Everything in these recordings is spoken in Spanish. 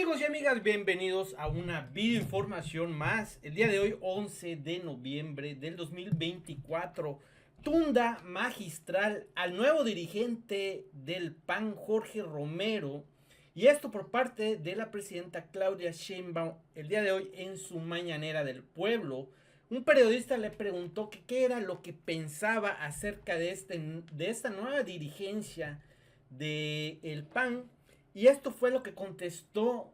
Amigos y amigas, bienvenidos a una videoinformación más. El día de hoy, 11 de noviembre del 2024, tunda magistral al nuevo dirigente del PAN, Jorge Romero, y esto por parte de la presidenta Claudia Sheinbaum. El día de hoy, en su mañanera del pueblo, un periodista le preguntó que qué era lo que pensaba acerca de esta nueva dirigencia del PAN. Y esto fue lo que contestó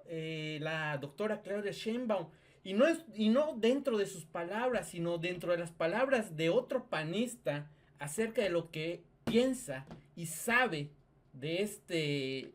la doctora Claudia Sheinbaum. Y no dentro de sus palabras, sino dentro de las palabras de otro panista acerca de lo que piensa y sabe de este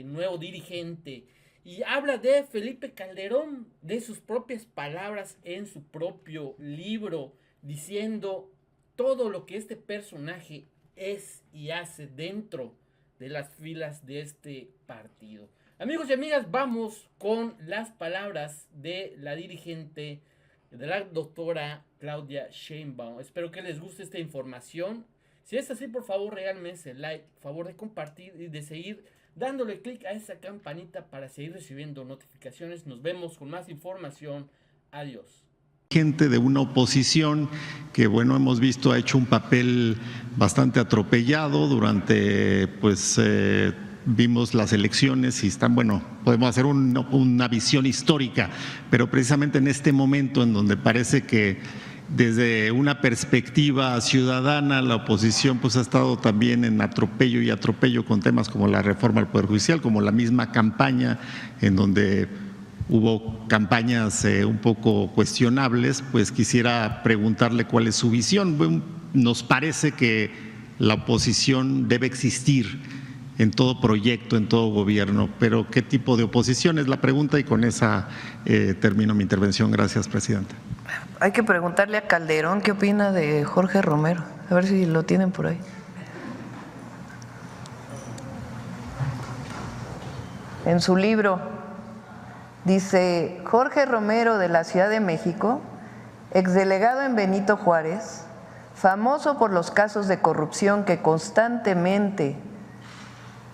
nuevo dirigente. Y habla de Felipe Calderón, de sus propias palabras en su propio libro, diciendo todo lo que este personaje es y hace dentro de las filas de este partido. Amigos y amigas, vamos con las palabras de la dirigente, de la doctora Claudia Sheinbaum. Espero que les guste esta información. Si es así, por favor, regálenme ese like, favor de compartir y de seguir dándole clic a esa campanita para seguir recibiendo notificaciones. Nos vemos con más información. Adiós. Gente de una oposición que, bueno, hemos visto ha hecho un papel bastante atropellado durante, vimos las elecciones y están, bueno, podemos hacer una visión histórica, pero precisamente en este momento en donde parece que desde una perspectiva ciudadana la oposición pues ha estado también en atropello y atropello con temas como la reforma al Poder Judicial, como la misma campaña en donde hubo campañas un poco cuestionables, pues quisiera preguntarle cuál es su visión. Bueno, nos parece que la oposición debe existir en todo proyecto, en todo gobierno, pero ¿qué tipo de oposición es la pregunta? Y con esa termino mi intervención. Gracias, presidenta. Hay que preguntarle a Calderón qué opina de Jorge Romero, a ver si lo tienen por ahí. En su libro dice: Jorge Romero, de la Ciudad de México, exdelegado en Benito Juárez, famoso por los casos de corrupción que constantemente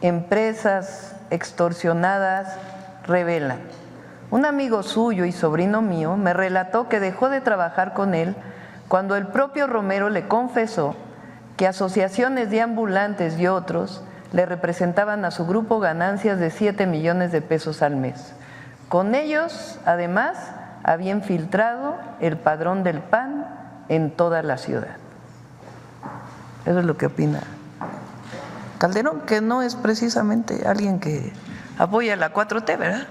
empresas extorsionadas revelan. Un amigo suyo y sobrino mío me relató que dejó de trabajar con él cuando el propio Romero le confesó que asociaciones de ambulantes y otros le representaban a su grupo ganancias de 7 millones de pesos al mes. Con ellos, además, había infiltrado el padrón del PAN en toda la ciudad. Eso es lo que opina Calderón, que no es precisamente alguien que apoya la 4T, ¿verdad?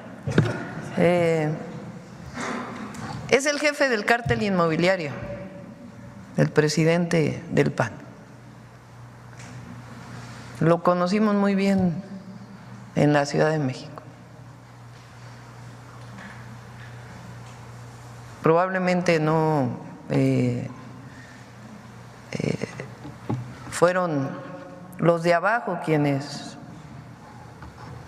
Es el jefe del cártel inmobiliario, el presidente del PAN. Lo conocimos muy bien en la Ciudad de México. Probablemente no fueron los de abajo quienes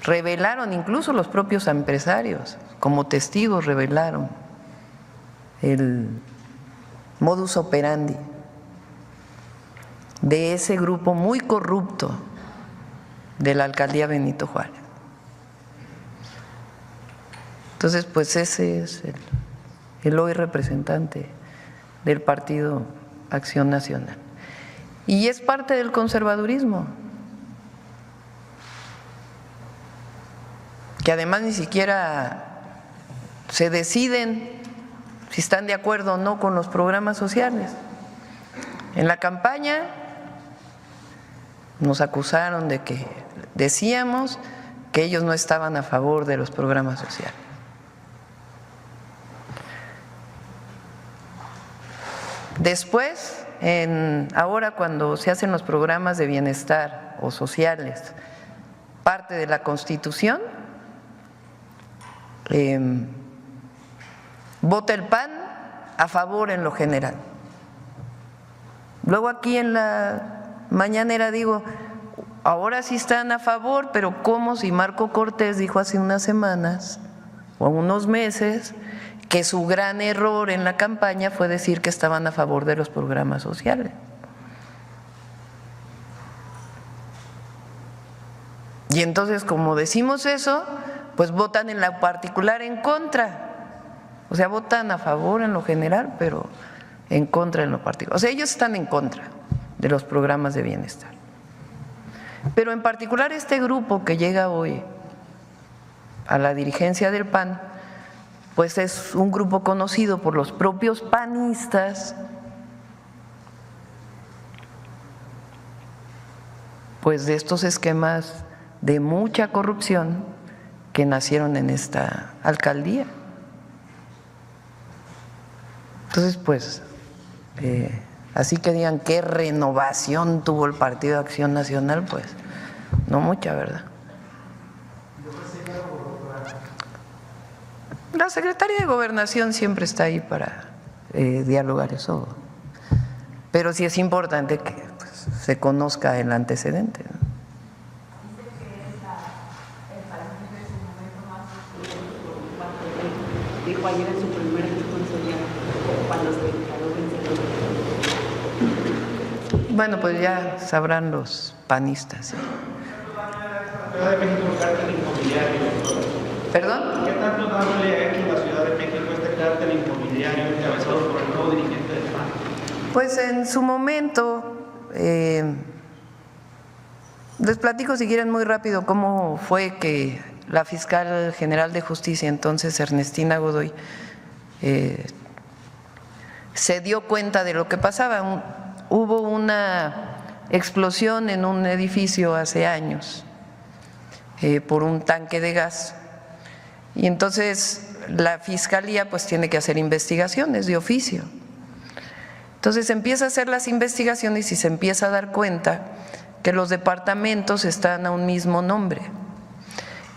revelaron, incluso los propios empresarios, como testigos revelaron el modus operandi de ese grupo muy corrupto de la alcaldía Benito Juárez. Entonces, pues ese es el hoy representante del Partido Acción Nacional. Y es parte del conservadurismo, que además ni siquiera se deciden si están de acuerdo o no con los programas sociales. En la campaña nos acusaron de que decíamos que ellos no estaban a favor de los programas sociales. Después, ahora cuando se hacen los programas de bienestar o sociales, parte de la Constitución, vota el PAN a favor en lo general. Luego aquí en la mañanera digo, ahora sí están a favor, pero ¿cómo si Marco Cortés dijo hace unas semanas o unos meses que su gran error en la campaña fue decir que estaban a favor de los programas sociales? Y entonces, como decimos eso, pues votan en lo particular en contra, o sea, votan a favor en lo general, pero en contra en lo particular. O sea, ellos están en contra de los programas de bienestar. Pero en particular este grupo que llega hoy a la dirigencia del PAN, pues es un grupo conocido por los propios panistas, pues de estos esquemas de mucha corrupción que nacieron en esta alcaldía. Entonces, pues, así que digan qué renovación tuvo el Partido de Acción Nacional, pues no mucha, ¿verdad? La Secretaría de Gobernación siempre está ahí para dialogar eso, pero sí es importante que pues, se conozca el antecedente, ¿no? Dijo ayer en su primer discurso ya cuando se declaró vencedor. Bueno, pues ya sabrán los panistas. Ciudad de México, el cártel inmobiliario. ¿Perdón? ¿Qué tanto dándole aquí en la Ciudad de México este cártel inmobiliario encabezado por el nuevo dirigente del PAN? Pues en su momento, les platico si quieren muy rápido cómo fue que la fiscal general de justicia, entonces Ernestina Godoy, se dio cuenta de lo que pasaba. Hubo una explosión en un edificio hace años por un tanque de gas y entonces la fiscalía pues tiene que hacer investigaciones de oficio. Entonces empieza a hacer las investigaciones y se empieza a dar cuenta que los departamentos están a un mismo nombre.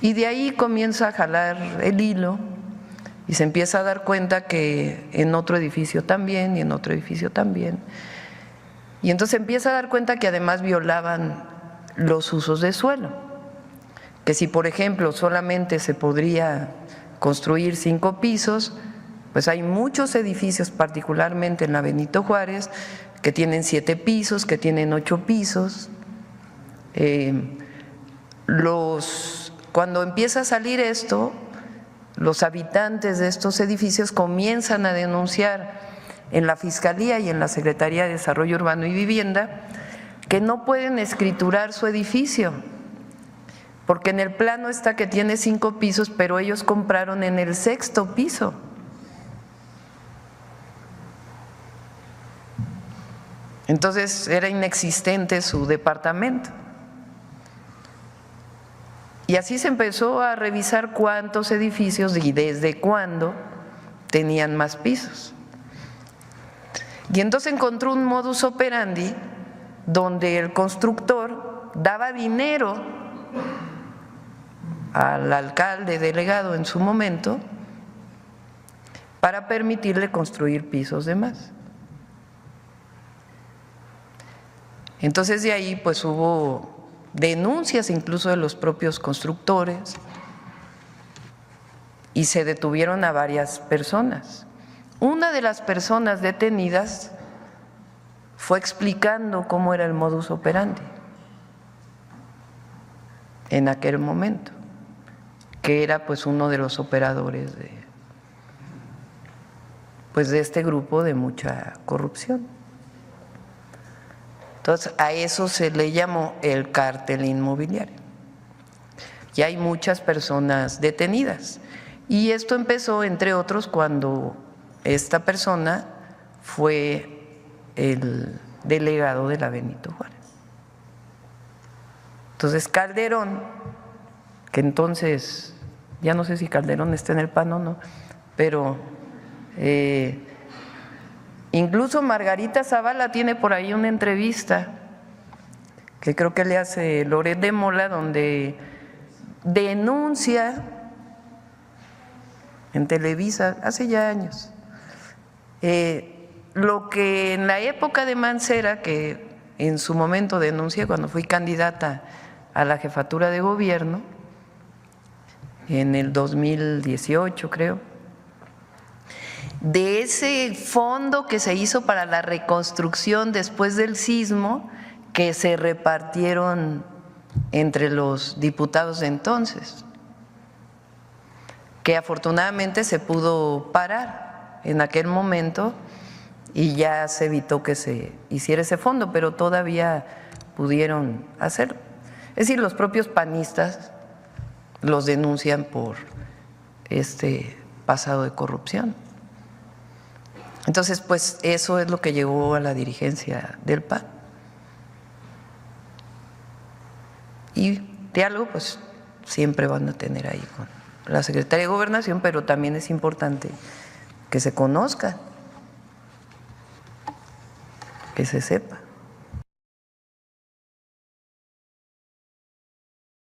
Y de ahí comienza a jalar el hilo y se empieza a dar cuenta que en otro edificio también y en otro edificio también. Y entonces empieza a dar cuenta que además violaban los usos de suelo. Que si, por ejemplo, solamente se podría construir 5 pisos, pues hay muchos edificios, particularmente en la Benito Juárez, que tienen 7 pisos, que tienen 8 pisos. Cuando empieza a salir esto, los habitantes de estos edificios comienzan a denunciar en la Fiscalía y en la Secretaría de Desarrollo Urbano y Vivienda que no pueden escriturar su edificio, porque en el plano está que tiene 5 pisos, pero ellos compraron en el 6º piso. Entonces era inexistente su departamento. Y así se empezó a revisar cuántos edificios y desde cuándo tenían más pisos. Y entonces encontró un modus operandi donde el constructor daba dinero al alcalde delegado en su momento para permitirle construir pisos de más. Entonces de ahí pues hubo denuncias incluso de los propios constructores y se detuvieron a varias personas. Una de las personas detenidas fue explicando cómo era el modus operandi en aquel momento, que era pues uno de los operadores de este grupo de mucha corrupción. Entonces, a eso se le llamó el cártel inmobiliario. Y hay muchas personas detenidas. Y esto empezó, entre otros, cuando esta persona fue el delegado de la Benito Juárez. Entonces, Calderón, que entonces, ya no sé si Calderón está en el PAN o no, pero incluso Margarita Zavala tiene por ahí una entrevista que creo que le hace Loret de Mola, donde denuncia en Televisa hace ya años lo que en la época de Mancera, que en su momento denuncié cuando fui candidata a la jefatura de gobierno en el 2018 creo, de ese fondo que se hizo para la reconstrucción después del sismo que se repartieron entre los diputados de entonces. que afortunadamente se pudo parar en aquel momento y ya se evitó que se hiciera ese fondo, pero todavía pudieron hacerlo. Es decir, los propios panistas los denuncian por este pasado de corrupción. Entonces, pues eso es lo que llevó a la dirigencia del PAN. Y diálogo, pues siempre van a tener ahí con la Secretaría de Gobernación, pero también es importante que se conozca, que se sepa.